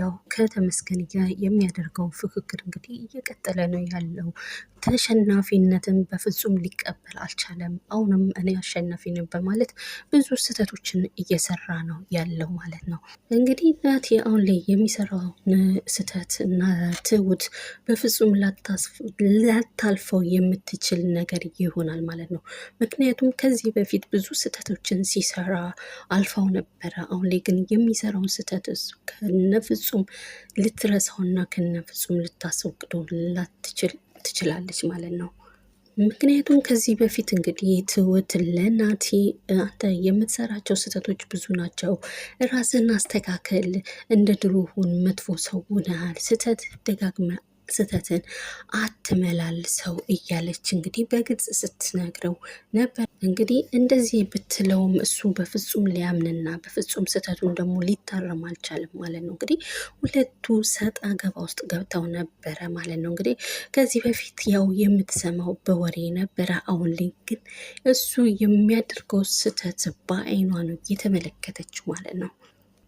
ያው ከተመስገን ጋር የሚያደርገው ፍክክር እንግዲህ እየቀጠለ ነው ያለው። ተሸናፊነትን በፍጹም ሊቀበል አልቻለም። አሁንም እኔ አሸናፊ ነኝ በማለት ብዙ ስህተቶችን እየሰራ ነው ያለው ማለት ነው። እንግዲህ ናቲ አሁን ላይ የሚሰራውን ስህተት እና ትሁት በፍጹም ላታልፈው የምትችል ነገር ይሆናል ማለት ነው። ምክንያቱም ከዚህ በፊት ብዙ ስህተቶችን ሲሰራ አልፋው ነበረ። አሁን ላይ ግን የሚሰራውን ስህተት ከነፍጹም ልትረሳውና ከነፍጹም ልታስወግደው ትችላለች ማለት ነው። ምክንያቱም ከዚህ በፊት እንግዲህ ትሁት ለናቲ አንተ የምትሰራቸው ስህተቶች ብዙ ናቸው፣ ራስን አስተካከል፣ እንደ ድሮ ሁን፣ መጥፎ ሰው ሆነሃል፣ ስህተትን አትመላልሰው እያለች እንግዲህ በግልጽ ስትነግረው ነበር። እንግዲህ እንደዚህ ብትለውም እሱ በፍጹም ሊያምንና በፍጹም ስህተቱን ደግሞ ሊታረም አልቻለም ማለት ነው። እንግዲህ ሁለቱ ሰጣ ገባ ውስጥ ገብተው ነበረ ማለት ነው። እንግዲህ ከዚህ በፊት ያው የምትሰማው በወሬ ነበረ። አሁን ላይ ግን እሱ የሚያደርገው ስህተት በአይኗ ነው እየተመለከተችው ማለት ነው።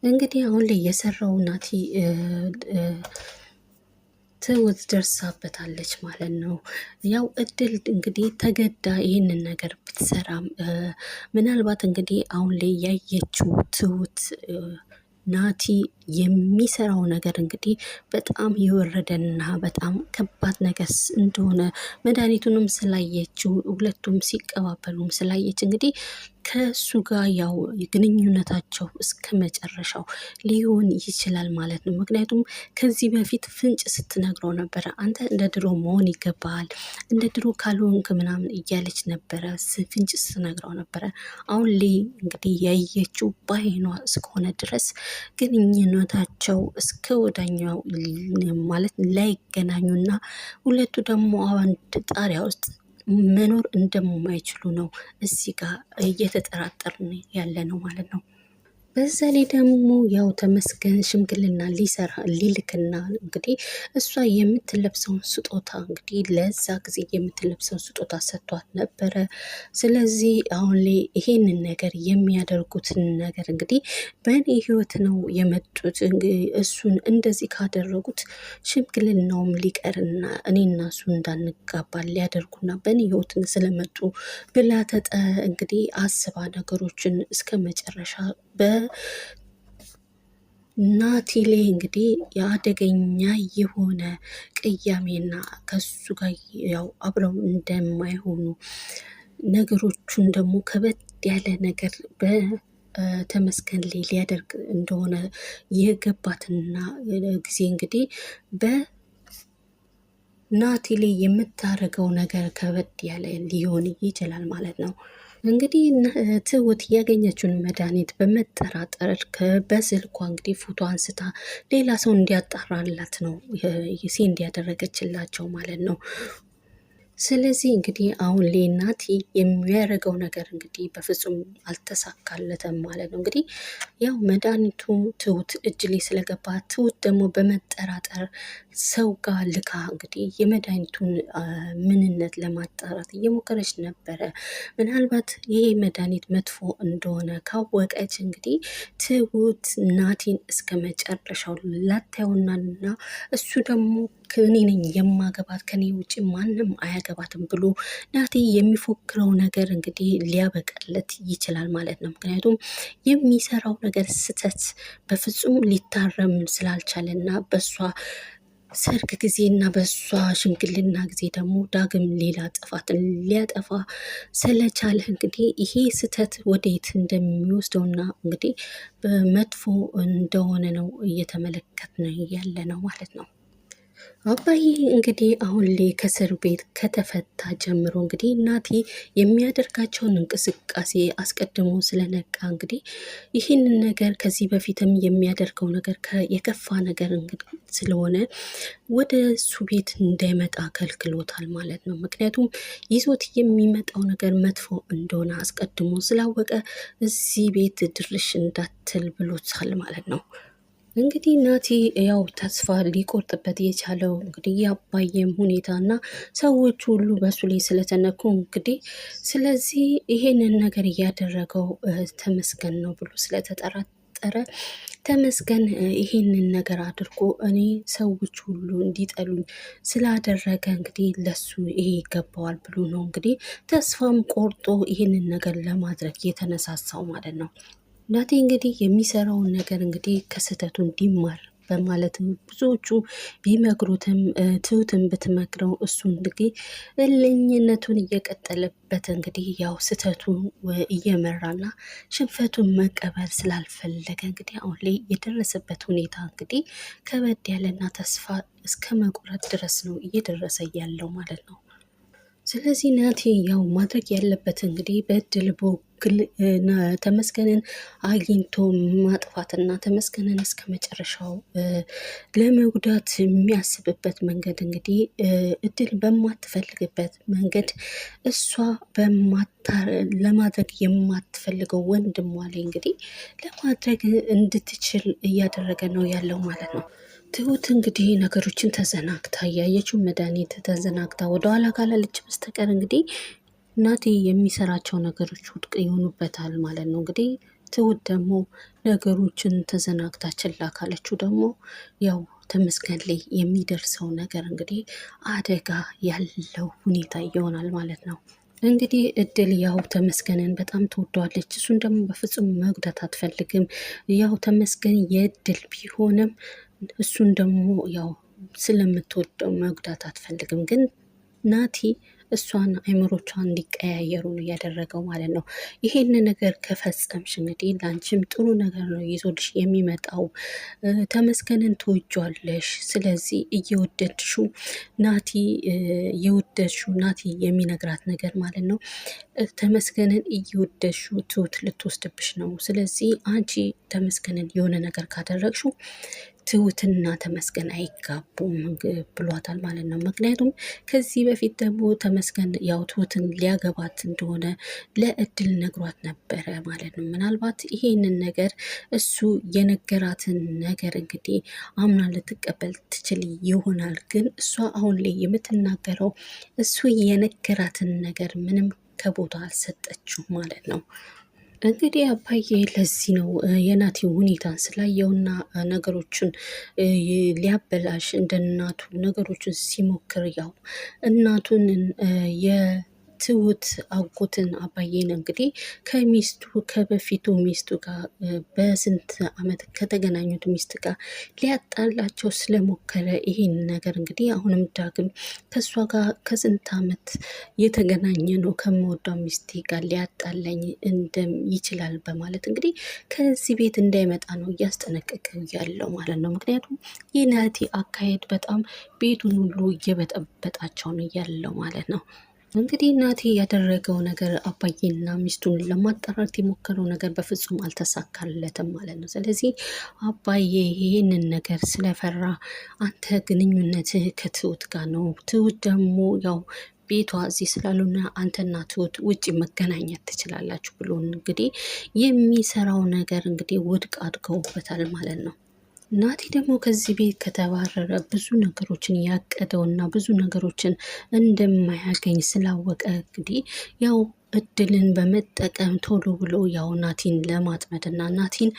እንግዲህ አሁን ላይ የሰራው ናቲ ትሁት ደርሳበታለች ማለት ነው። ያው እድል እንግዲህ ተገዳ ይህንን ነገር ብትሰራም ምናልባት እንግዲህ አሁን ላይ ያየችው ትሁት ናቲ የሚሰራው ነገር እንግዲህ በጣም የወረደና በጣም ከባድ ነገር እንደሆነ መድኃኒቱንም ስላየችው ሁለቱም ሲቀባበሉም ስላየች እንግዲህ ከሱ ጋር ያው ግንኙነታቸው እስከ መጨረሻው ሊሆን ይችላል ማለት ነው። ምክንያቱም ከዚህ በፊት ፍንጭ ስትነግረው ነበረ፣ አንተ እንደ ድሮ መሆን ይገባሃል፣ እንደ ድሮ ካልሆንክ ምናምን እያለች ነበረ፣ ፍንጭ ስትነግረው ነበረ። አሁን ላይ እንግዲህ ያየችው ባይኗ እስከሆነ ድረስ ግንኙነታቸው እስከ ወዳኛው ማለት ላይገናኙና ሁለቱ ደግሞ አንድ ጣሪያ ውስጥ መኖር እንደማይችሉ ነው እዚህ ጋር እየተጠራጠርን ያለ ነው ማለት ነው። በዛ ላይ ደግሞ ያው ተመስገን ሽምግልና ሊልክና እንግዲህ እሷ የምትለብሰውን ስጦታ እንግዲህ ለዛ ጊዜ የምትለብሰውን ስጦታ ሰጥቷት ነበረ። ስለዚህ አሁን ላይ ይሄንን ነገር የሚያደርጉትን ነገር እንግዲህ በእኔ ህይወት ነው የመጡት፣ እሱን እንደዚህ ካደረጉት ሽምግልናውም ሊቀርና እኔና እሱ እንዳንጋባ ሊያደርጉና በእኔ ህይወት ስለመጡ ብላ እንግዲህ አስባ ነገሮችን እስከ መጨረሻ በናቲ ላይ እንግዲህ የአደገኛ የሆነ ቅያሜና ከሱ ጋር ያው አብረው እንደማይሆኑ ነገሮቹን ደግሞ ከበድ ያለ ነገር በተመስገን ላይ ሊያደርግ እንደሆነ የገባትና ጊዜ እንግዲህ በናቲ ላይ የምታደርገው ነገር ከበድ ያለ ሊሆን ይችላል ማለት ነው። እንግዲህ ትሁት ያገኘችውን መድኃኒት በመጠራጠር በስልኳ እንግዲህ ፎቶ አንስታ ሌላ ሰው እንዲያጣራላት ነው ሴንድ ያደረገችላቸው ማለት ነው። ስለዚህ እንግዲህ አሁን ላይ ናቲ የሚያደርገው ነገር እንግዲህ በፍጹም አልተሳካለትም ማለት ነው። እንግዲህ ያው መድኃኒቱ ትሁት እጅ ላይ ስለገባ ትሁት ደግሞ በመጠራጠር ሰው ጋር ልካ እንግዲህ የመድኃኒቱን ምንነት ለማጣራት እየሞከረች ነበረ። ምናልባት ይሄ መድኃኒት መጥፎ እንደሆነ ካወቀች እንግዲህ ትሁት ናቲን እስከ መጨረሻው ላታየውናና እሱ ደግሞ እኔ ነኝ የማገባት ከኔ ውጭ ማንም አያገባትም ብሎ ናቲ የሚፎክረው ነገር እንግዲህ ሊያበቃለት ይችላል ማለት ነው። ምክንያቱም የሚሰራው ነገር ስህተት በፍጹም ሊታረም ስላልቻለና በሷ ሰርግ ጊዜና በሷ ሽምግልና ጊዜ ደግሞ ዳግም ሌላ ጥፋትን ሊያጠፋ ስለቻለ እንግዲህ ይሄ ስህተት ወዴት እንደሚወስደውና እንግዲህ በመጥፎ እንደሆነ ነው እየተመለከትን ያለ ነው ማለት ነው። አባዬ እንግዲህ አሁን ላይ ከእስር ቤት ከተፈታ ጀምሮ እንግዲህ ናቲ የሚያደርጋቸውን እንቅስቃሴ አስቀድሞ ስለነቃ እንግዲህ ይህንን ነገር ከዚህ በፊትም የሚያደርገው ነገር የከፋ ነገር እንግዲህ ስለሆነ ወደ እሱ ቤት እንዳይመጣ ከልክሎታል ማለት ነው። ምክንያቱም ይዞት የሚመጣው ነገር መጥፎ እንደሆነ አስቀድሞ ስላወቀ እዚህ ቤት ድርሽ እንዳትል ብሎታል ማለት ነው። እንግዲህ ናቲ ያው ተስፋ ሊቆርጥበት የቻለው እንግዲህ የአባዬም ሁኔታ እና ሰዎች ሁሉ በሱ ላይ ስለተነኩ እንግዲህ ስለዚህ ይሄንን ነገር እያደረገው ተመስገን ነው ብሎ ስለተጠራጠረ ስለተፈጠረ ተመስገን ይሄንን ነገር አድርጎ እኔ ሰዎች ሁሉ እንዲጠሉኝ ስላደረገ እንግዲህ ለሱ ይሄ ይገባዋል ብሎ ነው እንግዲህ ተስፋም ቆርጦ ይህንን ነገር ለማድረግ የተነሳሳው ማለት ነው። ናቲ እንግዲህ የሚሰራውን ነገር እንግዲህ ከስህተቱ እንዲማር በማለት ብዙዎቹ ቢመክሩትም ትሁትን ብትመክረው እሱ እንግዲህ እልኝነቱን እየቀጠለበት እንግዲህ ያው ስህተቱን እየመራና ሽንፈቱን መቀበል ስላልፈለገ እንግዲህ አሁን ላይ የደረሰበት ሁኔታ እንግዲህ ከበድ ያለና ተስፋ እስከ መቁረጥ ድረስ ነው እየደረሰ ያለው ማለት ነው። ስለዚህ ናቲ ያው ማድረግ ያለበት እንግዲህ በእድል በኩል ተመስገንን አግኝቶ ማጥፋትና ተመስገንን እስከ መጨረሻው ለመጉዳት የሚያስብበት መንገድ እንግዲህ እድል በማትፈልግበት መንገድ እሷ ለማድረግ የማትፈልገው ወንድሟ ላይ እንግዲህ ለማድረግ እንድትችል እያደረገ ነው ያለው ማለት ነው። ትሁት እንግዲህ ነገሮችን ተዘናግታ እያየችው መድኃኒት ተዘናግታ ወደኋላ ካላለች በስተቀር እንግዲህ ናቲ የሚሰራቸው ነገሮች ውድቅ ይሆኑበታል ማለት ነው። እንግዲህ ትሁት ደግሞ ነገሮችን ተዘናግታ ችላ ካለችው ደግሞ ያው ተመስገን ላይ የሚደርሰው ነገር እንግዲህ አደጋ ያለው ሁኔታ ይሆናል ማለት ነው። እንግዲህ እድል ያው ተመስገንን በጣም ትወደዋለች። እሱን ደግሞ በፍጹም መጉዳት አትፈልግም። ያው ተመስገን የእድል ቢሆንም እሱን ደግሞ ያው ስለምትወደው መጉዳት አትፈልግም። ግን ናቲ እሷን አይምሮቿን እንዲቀያየሩ ነው እያደረገው ማለት ነው። ይሄን ነገር ከፈጸምሽ እንግዲህ ለአንቺም ጥሩ ነገር ነው ይዞልሽ የሚመጣው። ተመስገንን ትወጇለሽ። ስለዚህ እየወደድሽው ናቲ የሚነግራት ነገር ማለት ነው። ተመስገንን እየወደድሽው ትሁት ልትወስድብሽ ነው። ስለዚህ አንቺ ተመስገንን የሆነ ነገር ካደረግሽው ትሁትና ተመስገን አይጋቡም ብሏታል ማለት ነው። ምክንያቱም ከዚህ በፊት ደግሞ ተመስገን ያው ትሁትን ሊያገባት እንደሆነ ለእድል ነግሯት ነበረ ማለት ነው። ምናልባት ይሄንን ነገር እሱ የነገራትን ነገር እንግዲህ አምና ልትቀበል ትችል ይሆናል። ግን እሷ አሁን ላይ የምትናገረው እሱ የነገራትን ነገር ምንም ከቦታ አልሰጠችው ማለት ነው። እንግዲህ አባዬ ለዚህ ነው የናቲ ሁኔታን ስላየውና ነገሮችን ሊያበላሽ እንደ እናቱ ነገሮችን ሲሞክር ያው እናቱን ትሁት አጎትን አባዬን እንግዲህ ከሚስቱ ከበፊቱ ሚስቱ ጋር በስንት ዓመት ከተገናኙት ሚስት ጋር ሊያጣላቸው ስለሞከረ ይሄን ነገር እንግዲህ አሁንም ዳግም ከእሷ ጋር ከስንት ዓመት የተገናኘ ነው ከምወዳው ሚስቴ ጋር ሊያጣላኝ ይችላል በማለት እንግዲህ ከዚህ ቤት እንዳይመጣ ነው እያስጠነቀቀው ያለው ማለት ነው። ምክንያቱም የናቲ አካሄድ በጣም ቤቱን ሁሉ እየበጠበጣቸው ነው ያለው ማለት ነው። እንግዲህ ናቲ ያደረገው ነገር አባዬና ሚስቱን ለማጣራት የሞከረው ነገር በፍጹም አልተሳካለትም ማለት ነው። ስለዚህ አባዬ ይህንን ነገር ስለፈራ አንተ ግንኙነትህ ከትሁት ጋር ነው፣ ትሁት ደግሞ ያው ቤቷ እዚህ ስላሉና አንተና ትሁት ውጭ መገናኘት ትችላላችሁ ብሎ እንግዲህ የሚሰራው ነገር እንግዲህ ውድቅ አድርገውበታል ማለት ነው። ናቲ ደግሞ ከዚህ ቤት ከተባረረ ብዙ ነገሮችን ያቀደውና ብዙ ነገሮችን እንደማያገኝ ስላወቀ እንግዲህ ያው እድልን በመጠቀም ቶሎ ብሎ ያው ናቲን ለማጥመድ እና ናቲን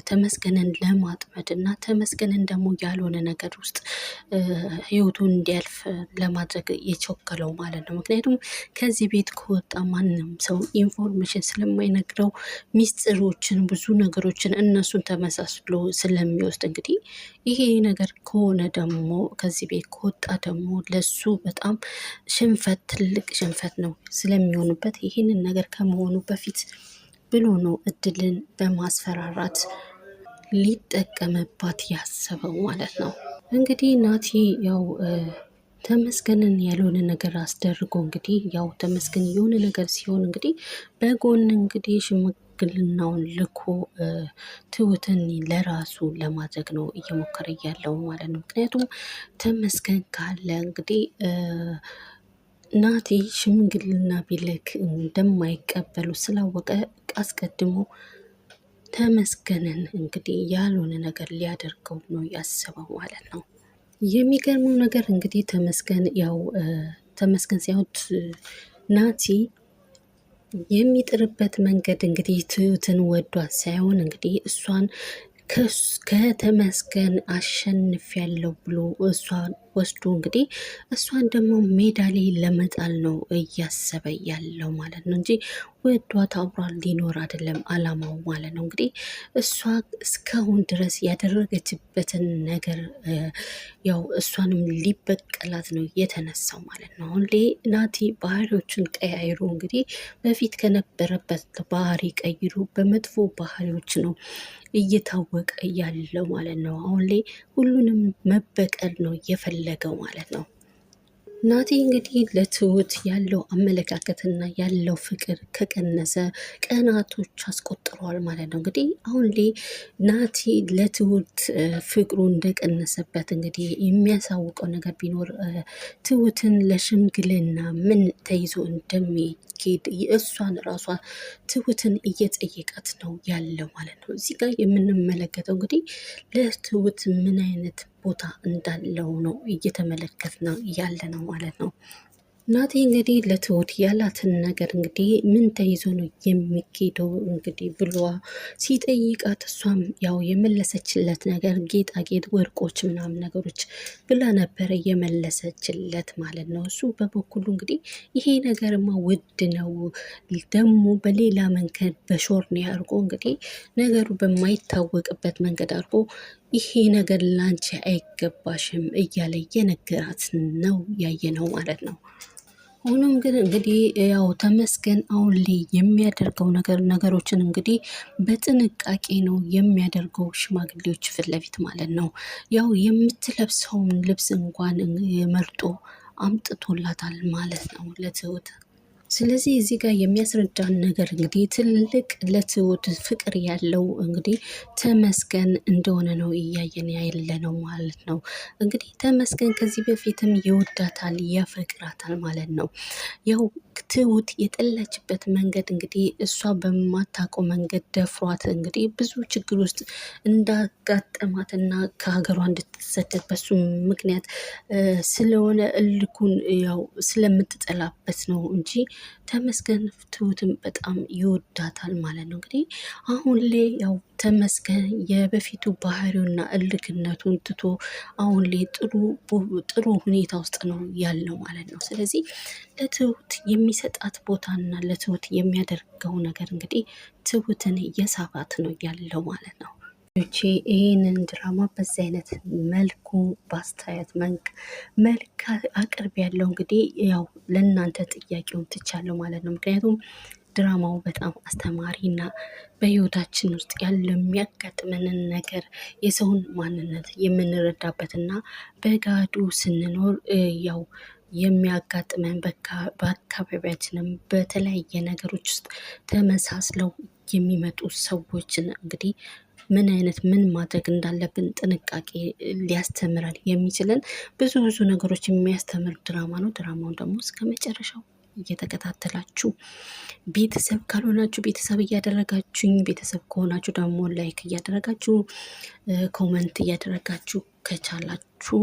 ተመስገንን ለማጥመድ እና ተመስገንን ደግሞ ያልሆነ ነገር ውስጥ ህይወቱን እንዲያልፍ ለማድረግ የቸኮለው ማለት ነው። ምክንያቱም ከዚህ ቤት ከወጣ ማንም ሰው ኢንፎርሜሽን ስለማይነግረው ሚስጥሮችን ብዙ ነገሮችን እነሱን ተመሳስሎ ስለሚወስድ እንግዲህ ይሄ ነገር ከሆነ ደግሞ ከዚህ ቤት ከወጣ ደግሞ ለሱ በጣም ሽንፈት ትልቅ ሽንፈት ነው ስለሚሆኑበት ይህንን ነገር ከመሆኑ በፊት ብሎ ነው እድልን በማስፈራራት ሊጠቀምባት ያሰበው ማለት ነው። እንግዲህ ናቲ ያው ተመስገንን ያልሆነ ነገር አስደርጎ እንግዲህ ያው ተመስገን የሆነ ነገር ሲሆን እንግዲህ በጎን እንግዲህ ሽምግልናውን ልኮ ትሁትን ለራሱ ለማድረግ ነው እየሞከረ ያለው ማለት ነው። ምክንያቱም ተመስገን ካለ እንግዲህ ናቲ ሽምግልና ቢልክ እንደማይቀበሉ ስላወቀ አስቀድሞ ተመስገንን እንግዲህ ያልሆነ ነገር ሊያደርገው ነው ያሰበው ማለት ነው። የሚገርመው ነገር እንግዲህ ተመስገን ሳይሆን ናቲ የሚጥርበት መንገድ እንግዲህ ትሁትን ወዷት ሳይሆን እንግዲህ እሷን ከተመስገን አሸንፍ ያለው ብሎ እሷን ወስዶ እንግዲህ እሷን ደግሞ ሜዳ ላይ ለመጣል ነው እያሰበ ያለው ማለት ነው እንጂ ወዷት አብሯል ሊኖር አይደለም አላማው ማለት ነው። እንግዲህ እሷ እስካሁን ድረስ ያደረገችበትን ነገር ያው እሷንም ሊበቀላት ነው የተነሳው ማለት ነው። አሁን ላይ ናቲ ባህሪዎችን ቀያይሮ እንግዲህ በፊት ከነበረበት ባህሪ ቀይሮ በመጥፎ ባህሪዎች ነው እየታወቀ ያለው ማለት ነው። አሁን ላይ ሁሉንም መበቀል ነው የፈለገው ማለት ነው። ናቲ እንግዲህ ለትሁት ያለው አመለካከትና ያለው ፍቅር ከቀነሰ ቀናቶች አስቆጥረዋል ማለት ነው። እንግዲህ አሁን ላይ ናቲ ለትሁት ፍቅሩ እንደቀነሰበት እንግዲህ የሚያሳውቀው ነገር ቢኖር ትሁትን ለሽምግልና ምን ተይዞ እንደሚሄድ እሷን ራሷ ትሁትን እየጠየቃት ነው ያለው ማለት ነው። እዚህ ጋር የምንመለከተው እንግዲህ ለትሁት ምን አይነት ቦታ እንዳለው ነው እየተመለከት ነው ያለ ነው ማለት ነው። ናቲ እንግዲህ ለትሁት ያላትን ነገር እንግዲህ ምን ተይዞ ነው የሚኬደው እንግዲህ ብሏ ሲጠይቃት እሷም ያው የመለሰችለት ነገር ጌጣጌጥ፣ ወርቆች ምናምን ነገሮች ብላ ነበረ የመለሰችለት ማለት ነው። እሱ በበኩሉ እንግዲህ ይሄ ነገርማ ውድ ነው ደግሞ በሌላ መንገድ በሾርኔ አድርጎ እንግዲህ ነገሩ በማይታወቅበት መንገድ አድርጎ ይሄ ነገር ላንቺ አይገባሽም እያለ የነገራት ነው ያየ ነው ማለት ነው። ሆኖም ግን እንግዲህ ያው ተመስገን አሁን ላይ የሚያደርገው ነገሮችን እንግዲህ በጥንቃቄ ነው የሚያደርገው፣ ሽማግሌዎች ፊት ለፊት ማለት ነው። ያው የምትለብሰውን ልብስ እንኳን መርጦ አምጥቶላታል ማለት ነው ለትሁት። ስለዚህ እዚህ ጋር የሚያስረዳን ነገር እንግዲህ ትልቅ ለትሁት ፍቅር ያለው እንግዲህ ተመስገን እንደሆነ ነው እያየን ያለ ነው ማለት ነው። እንግዲህ ተመስገን ከዚህ በፊትም ይወዳታል ያፈቅራታል ማለት ነው። ያው ትሁት የጠላችበት መንገድ እንግዲህ እሷ በማታውቀው መንገድ ደፍሯት እንግዲህ ብዙ ችግር ውስጥ እንዳጋጠማትና ከሀገሯ እንድትሰደድ በሱ ምክንያት ስለሆነ እልኩን ያው ስለምትጠላበት ነው እንጂ ተመስገን ትሁትን በጣም ይወዳታል ማለት ነው። እንግዲህ አሁን ላይ ያው ተመስገን የበፊቱ ባህሪውና እልክነቱን ትቶ አሁን ላይ ጥሩ ሁኔታ ውስጥ ነው ያለው ማለት ነው። ስለዚህ ለትሁት የሚሰጣት ቦታና ለትሁት የሚያደርገው ነገር እንግዲህ ትሁትን እየሳባት ነው ያለው ማለት ነው። ይህንን ድራማ በዚህ አይነት መልኩ በአስተያየት መልክ አቅርብ ያለው እንግዲህ ያው ለእናንተ ጥያቄውን ትቻለሁ ማለት ነው። ምክንያቱም ድራማው በጣም አስተማሪ እና በህይወታችን ውስጥ ያለ የሚያጋጥመንን ነገር የሰውን ማንነት የምንረዳበትና በጋዱ ስንኖር ያው የሚያጋጥመን በአካባቢያችንም በተለያየ ነገሮች ውስጥ ተመሳስለው የሚመጡ ሰዎችን እንግዲህ ምን ማድረግ እንዳለብን ጥንቃቄ ሊያስተምረን የሚችልን ብዙ ነገሮች የሚያስተምር ድራማ ነው። ድራማውን ደግሞ እስከ መጨረሻው እየተከታተላችሁ ቤተሰብ ካልሆናችሁ ቤተሰብ እያደረጋችሁኝ፣ ቤተሰብ ከሆናችሁ ደግሞ ላይክ እያደረጋችሁ ኮመንት እያደረጋችሁ ከቻላችሁ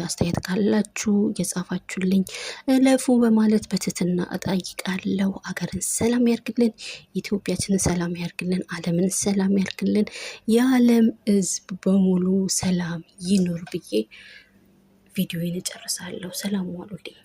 አስተያየት ካላችሁ እየጻፋችሁልኝ እለፉ በማለት በትህትና እጠይቃለሁ። አገርን ሰላም ያርግልን፣ ኢትዮጵያችንን ሰላም ያርግልን፣ ዓለምን ሰላም ያርግልን፣ የዓለም ሕዝብ በሙሉ ሰላም ይኑር ብዬ ቪዲዮን እጨርሳለሁ። ሰላም ዋሉልኝ።